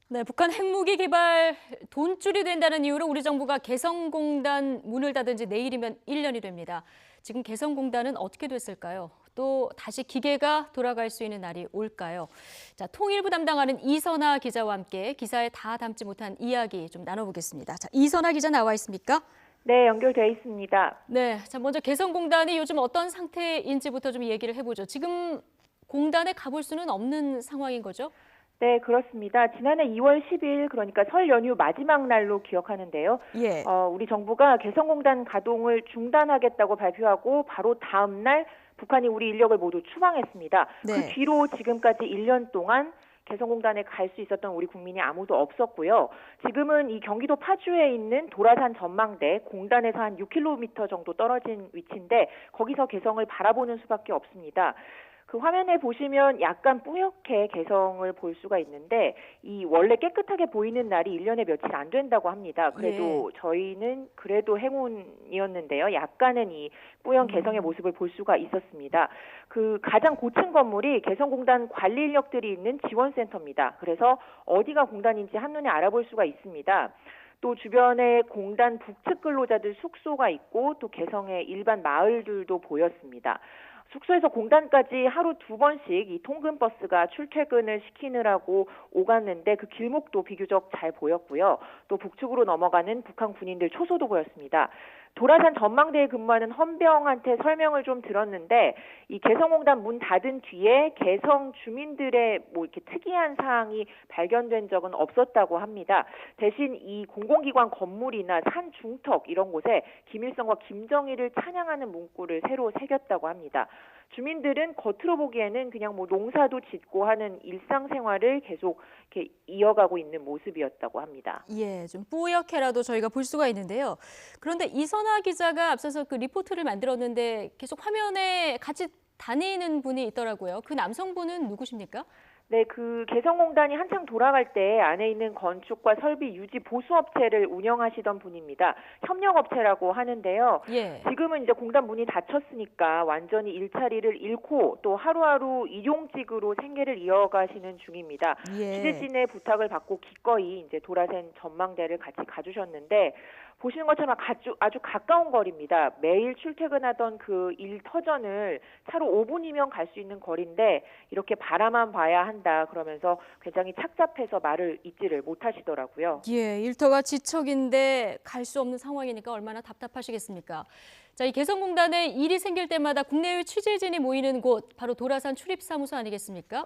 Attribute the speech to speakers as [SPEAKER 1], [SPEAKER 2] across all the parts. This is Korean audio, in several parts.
[SPEAKER 1] 네, 북한 핵무기 개발 돈줄이 된다는 이유로 우리 정부가 개성공단 문을 닫은 지 내일이면 1년이 됩니다. 지금 개성공단은 어떻게 됐을까요? 또 다시 기계가 돌아갈 수 있는 날이 올까요? 자, 통일부 담당하는 이선아 기자와 함께 기사에 다 담지 못한 이야기 좀 나눠보겠습니다. 자, 이선아 기자 나와 있습니까?
[SPEAKER 2] 네, 연결돼 있습니다.
[SPEAKER 1] 네, 자, 먼저 개성공단이 요즘 어떤 상태인지부터 좀 얘기를 해보죠. 지금 공단에 가볼 수는 없는 상황인 거죠?
[SPEAKER 2] 네, 그렇습니다. 지난해 2월 10일, 그러니까 설 연휴 마지막 날로 기억하는데요.
[SPEAKER 1] 예.
[SPEAKER 2] 우리 정부가 개성공단 가동을 중단하겠다고 발표하고 바로 다음 날 북한이 우리 인력을 모두 추방했습니다. 그
[SPEAKER 1] 네.
[SPEAKER 2] 뒤로 지금까지 1년 동안 개성공단에 갈 수 있었던 우리 국민이 아무도 없었고요. 지금은 이 경기도 파주에 있는 도라산 전망대 공단에서 한 6km 정도 떨어진 위치인데 거기서 개성을 바라보는 수밖에 없습니다. 그 화면에 보시면 약간 뿌옇게 개성을 볼 수가 있는데 이 원래 깨끗하게 보이는 날이 1년에 며칠 안 된다고 합니다. 그래도 저희는 그래도 행운이었는데요. 약간은 이 뿌연 개성의 모습을 볼 수가 있었습니다. 그 가장 고층 건물이 개성공단 관리 인력들이 있는 지원센터입니다. 그래서 어디가 공단인지 한눈에 알아볼 수가 있습니다. 또 주변에 공단 북측 근로자들 숙소가 있고 또 개성의 일반 마을들도 보였습니다. 숙소에서 공단까지 하루 2번씩 이 통근버스가 출퇴근을 시키느라고 오갔는데 그 길목도 비교적 잘 보였고요. 또 북측으로 넘어가는 북한 군인들 초소도 보였습니다. 도라산 전망대에 근무하는 헌병한테 설명을 좀 들었는데 이 개성공단 문 닫은 뒤에 개성 주민들의 뭐 이렇게 특이한 사항이 발견된 적은 없었다고 합니다. 대신 이 공공기관 건물이나 산 중턱 이런 곳에 김일성과 김정일을 찬양하는 문구를 새로 새겼다고 합니다. 주민들은 겉으로 보기에는 그냥 뭐 농사도 짓고 하는 일상생활을 계속 이렇게 이어가고 있는 모습이었다고 합니다.
[SPEAKER 1] 예, 좀 뿌옇게라도 저희가 볼 수가 있는데요. 그런데 이선아 기자가 앞서서 그 리포트를 만들었는데 계속 화면에 같이 다니는 분이 있더라고요. 그 남성분은 누구십니까?
[SPEAKER 2] 네, 그 개성공단이 한창 돌아갈 때 안에 있는 건축과 설비 유지 보수업체를 운영하시던 분입니다. 협력업체라고 하는데요.
[SPEAKER 1] 예.
[SPEAKER 2] 지금은 이제 공단 문이 닫혔으니까 완전히 일자리를 잃고 또 하루하루 일용직으로 생계를 이어가시는 중입니다.
[SPEAKER 1] 예.
[SPEAKER 2] 취재진의 부탁을 받고 기꺼이 이제 도라센 전망대를 같이 가주셨는데 보시는 것처럼 아주 가까운 거리입니다. 매일 출퇴근하던 그 일터전을 차로 5분이면 갈 수 있는 거리인데 이렇게 바라만 봐야 한다 그러면서 굉장히 착잡해서 말을 잇지를 못하시더라고요.
[SPEAKER 1] 예, 일터가 지척인데 갈 수 없는 상황이니까 얼마나 답답하시겠습니까? 자, 이 개성공단에 일이 생길 때마다 국내외 취재진이 모이는 곳, 바로 도라산 출입사무소 아니겠습니까?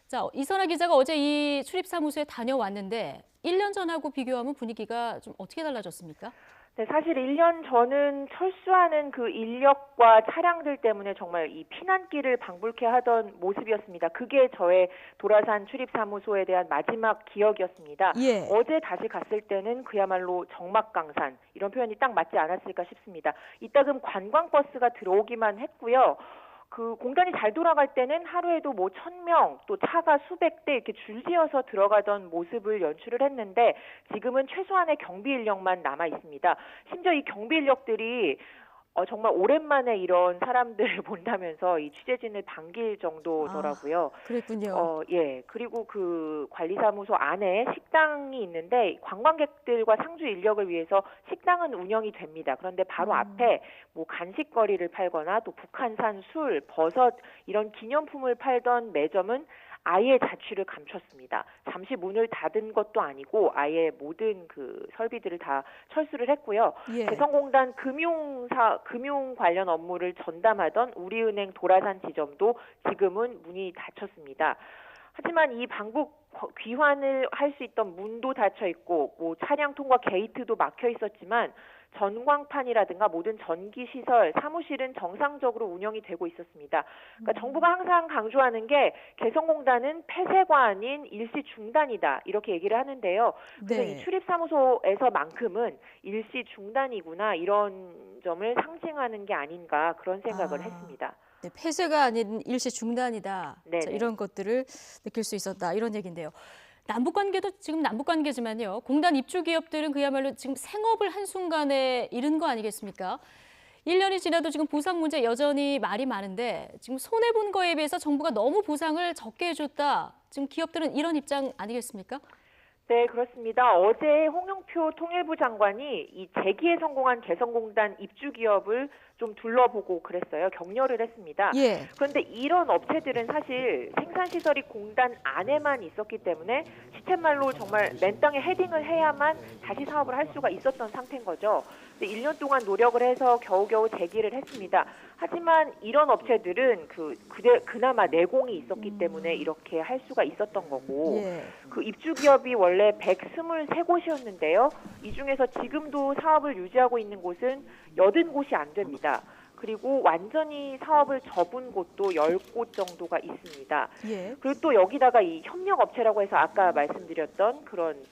[SPEAKER 1] 자, 이선아 기자가 어제 이 출입사무소에 다녀왔는데 1년 전하고 비교하면 분위기가 좀 어떻게 달라졌습니까?
[SPEAKER 2] 네, 사실 1년 전은 철수하는 그 인력과 차량들 때문에 정말 이 피난길을 방불케 하던 모습이었습니다. 그게 저의 도라산 출입사무소에 대한 마지막 기억이었습니다.
[SPEAKER 1] 예.
[SPEAKER 2] 어제 다시 갔을 때는 그야말로 적막강산, 이런 표현이 딱 맞지 않았을까 싶습니다. 이따금 관광버스가 들어오기만 했고요. 그 공단이 잘 돌아갈 때는 하루에도 뭐 1,000명 또 차가 수백 대 이렇게 줄지어서 들어가던 모습을 연출을 했는데 지금은 최소한의 경비 인력만 남아 있습니다. 심지어 이 경비 인력들이 정말 오랜만에 이런 사람들을 본다면서 이 취재진을 반길 정도더라고요.
[SPEAKER 1] 그랬군요.
[SPEAKER 2] 예. 그리고 그 관리사무소 안에 식당이 있는데 관광객들과 상주 인력을 위해서 식당은 운영이 됩니다. 그런데 바로 앞에 뭐 간식거리를 팔거나 또 북한산 술, 버섯 이런 기념품을 팔던 매점은 아예 자취를 감췄습니다. 잠시 문을 닫은 것도 아니고 아예 모든 그 설비들을 다 철수를 했고요.
[SPEAKER 1] 예.
[SPEAKER 2] 개성공단 금융 관련 업무를 전담하던 우리은행 도라산 지점도 지금은 문이 닫혔습니다. 하지만 이 방북 귀환을 할 수 있던 문도 닫혀 있고 뭐 차량 통과 게이트도 막혀 있었지만 전광판이라든가 모든 전기 시설, 사무실은 정상적으로 운영이 되고 있었습니다. 그러니까 정부가 항상 강조하는 게 개성공단은 폐쇄가 아닌 일시 중단이다 이렇게 얘기를 하는데요. 그래서
[SPEAKER 1] 네.
[SPEAKER 2] 이 출입사무소에서만큼은 일시 중단이구나 이런 점을 상징하는 게 아닌가 그런 생각을 했습니다.
[SPEAKER 1] 네, 폐쇄가 아닌 일시 중단이다.
[SPEAKER 2] 네네.
[SPEAKER 1] 자, 이런 것들을 느낄 수 있었다. 이런 얘기인데요. 남북 관계도 지금 남북 관계지만요. 공단 입주 기업들은 그야말로 지금 생업을 한순간에 잃은 거 아니겠습니까? 1년이 지나도 지금 보상 문제 여전히 말이 많은데 지금 손해본 거에 비해서 정부가 너무 보상을 적게 해줬다. 지금 기업들은 이런 입장 아니겠습니까?
[SPEAKER 2] 네, 그렇습니다. 어제 홍영표 통일부 장관이 이 재기에 성공한 개성공단 입주 기업을 좀 둘러보고 그랬어요. 격려를 했습니다.
[SPEAKER 1] 예.
[SPEAKER 2] 그런데 이런 업체들은 사실 생산시설이 공단 안에만 있었기 때문에 시쳇말로 정말 맨 땅에 헤딩을 해야만 다시 사업을 할 수가 있었던 상태인 거죠. 근데 1년 동안 노력을 해서 겨우겨우 재기를 했습니다. 하지만 이런 업체들은 그나마 내공이 있었기 때문에 이렇게 할 수가 있었던 거고,
[SPEAKER 1] 예.
[SPEAKER 2] 그 입주 기업이 원래 123곳이었는데요. 이 중에서 지금도 사업을 유지하고 있는 곳은 80곳이 안 됩니다. 그리고 완전히 사업을 접은 곳도 10곳 정도가 있습니다.
[SPEAKER 1] 예.
[SPEAKER 2] 그리고 또 여기다가 이 협력업체라고 해서 아까 말씀드렸던 그런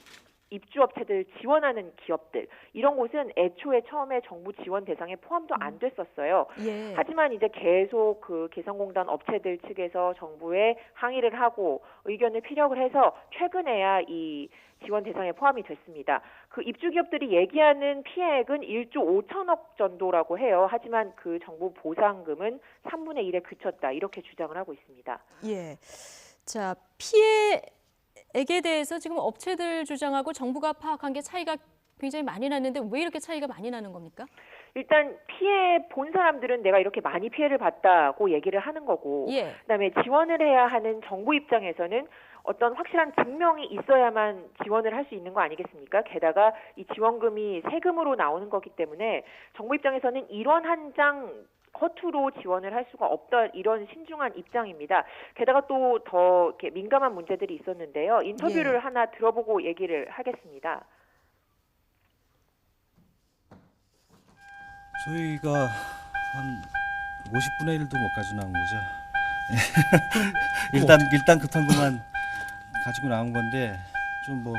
[SPEAKER 2] 입주업체들 지원하는 기업들, 이런 곳은 애초에 처음에 정부 지원 대상에 포함도 안 됐었어요.
[SPEAKER 1] 예.
[SPEAKER 2] 하지만 이제 계속 그 개성공단 업체들 측에서 정부에 항의를 하고 의견을 피력을 해서 최근에야 이 지원 대상에 포함이 됐습니다. 그 입주 기업들이 얘기하는 피해액은 1조 5천억 정도라고 해요. 하지만 그 정부 보상금은 3분의 1에 그쳤다, 이렇게 주장을 하고 있습니다.
[SPEAKER 1] 예. 자, 피해액에 대해서 지금 업체들 주장하고 정부가 파악한 게 차이가 굉장히 많이 났는데 왜 이렇게 차이가 많이 나는 겁니까?
[SPEAKER 2] 일단 피해 본 사람들은 내가 이렇게 많이 피해를 봤다고 얘기를 하는 거고,
[SPEAKER 1] 예.
[SPEAKER 2] 그다음에 지원을 해야 하는 정부 입장에서는 어떤 확실한 증명이 있어야만 지원을 할 수 있는 거 아니겠습니까? 게다가 이 지원금이 세금으로 나오는 거기 때문에 정부 입장에서는 이런 한 장 허투루 지원을 할 수가 없다, 이런 신중한 입장입니다. 게다가 또 더 민감한 문제들이 있었는데요. 인터뷰를
[SPEAKER 1] 예.
[SPEAKER 2] 하나 들어보고 얘기를 하겠습니다.
[SPEAKER 3] 저희가 한 50분의 1도 못 가지고 나온 거죠. 일단 급한 것만 가지고 나온 건데 좀 뭐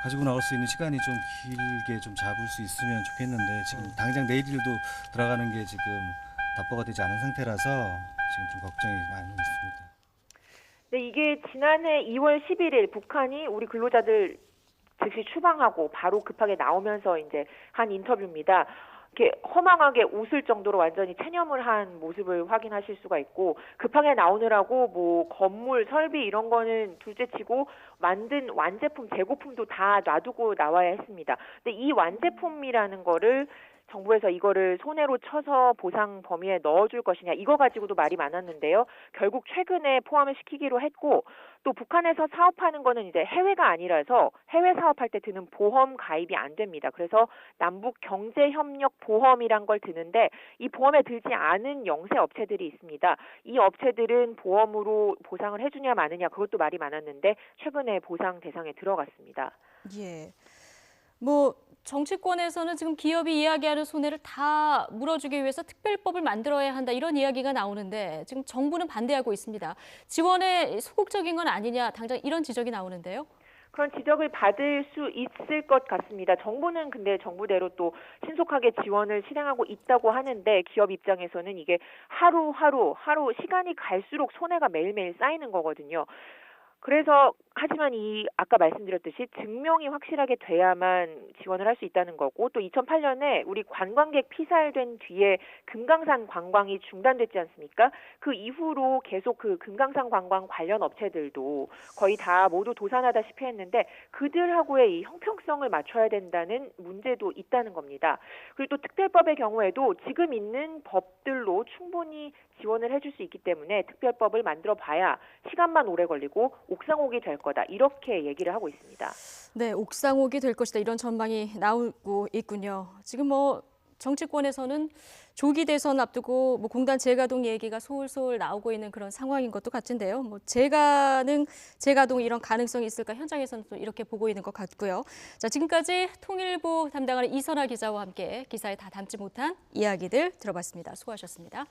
[SPEAKER 3] 가지고 나올 수 있는 시간이 좀 길게 좀 잡을 수 있으면 좋겠는데 지금 당장 내일도 들어가는 게 지금 답보가 되지 않은 상태라서 지금 좀 걱정이 많이 있습니다.
[SPEAKER 2] 네, 이게 지난해 2월 11일 북한이 우리 근로자들 즉시 추방하고 바로 급하게 나오면서 이제 한 인터뷰입니다. 이렇게 허망하게 웃을 정도로 완전히 체념을 한 모습을 확인하실 수가 있고, 급하게 나오느라고 뭐 건물, 설비 이런 거는 둘째치고 만든 완제품, 재고품도 다 놔두고 나와야 했습니다. 근데 이 완제품이라는 거를 정부에서 이거를 손해로 쳐서 보상 범위에 넣어줄 것이냐, 이거 가지고도 말이 많았는데요. 결국 최근에 포함을 시키기로 했고, 또 북한에서 사업하는 거는 이제 해외가 아니라서 해외 사업할 때 드는 보험 가입이 안 됩니다. 그래서 남북 경제협력 보험이란 걸 드는데 이 보험에 들지 않은 영세 업체들이 있습니다. 이 업체들은 보험으로 보상을 해주냐 마느냐, 그것도 말이 많았는데 최근에 보상 대상에 들어갔습니다.
[SPEAKER 1] 예. 뭐 정치권에서는 지금 기업이 이야기하는 손해를 다 물어주기 위해서 특별법을 만들어야 한다, 이런 이야기가 나오는데 지금 정부는 반대하고 있습니다. 지원에 소극적인 건 아니냐, 당장 이런 지적이 나오는데요.
[SPEAKER 2] 그런 지적을 받을 수 있을 것 같습니다. 정부는 근데 정부대로 또 신속하게 지원을 실행하고 있다고 하는데 기업 입장에서는 이게 하루 시간이 갈수록 손해가 매일매일 쌓이는 거거든요. 그래서 하지만 이 아까 말씀드렸듯이 증명이 확실하게 돼야만 지원을 할 수 있다는 거고, 또 2008년에 우리 관광객 피살된 뒤에 금강산 관광이 중단됐지 않습니까? 그 이후로 계속 그 금강산 관광 관련 업체들도 거의 다 모두 도산하다시피 했는데 그들하고의 이 형평성을 맞춰야 된다는 문제도 있다는 겁니다. 그리고 또 특별법의 경우에도 지금 있는 법들로 충분히 지원을 해줄 수 있기 때문에 특별법을 만들어 봐야 시간만 오래 걸리고 옥상옥이 될 거다, 이렇게 얘기를 하고 있습니다.
[SPEAKER 1] 네, 옥상옥이 될 것이다, 이런 전망이 나오고 있군요. 지금 뭐 정치권에서는 조기 대선 앞두고 뭐 공단 재가동 얘기가 솔솔 나오고 있는 그런 상황인 것도 같은데요. 뭐 재가동 이런 가능성이 있을까, 현장에서는 또 이렇게 보고 있는 것 같고요. 자, 지금까지 통일부 담당하는 이선아 기자와 함께 기사에 다 담지 못한 이야기들 들어봤습니다. 수고하셨습니다.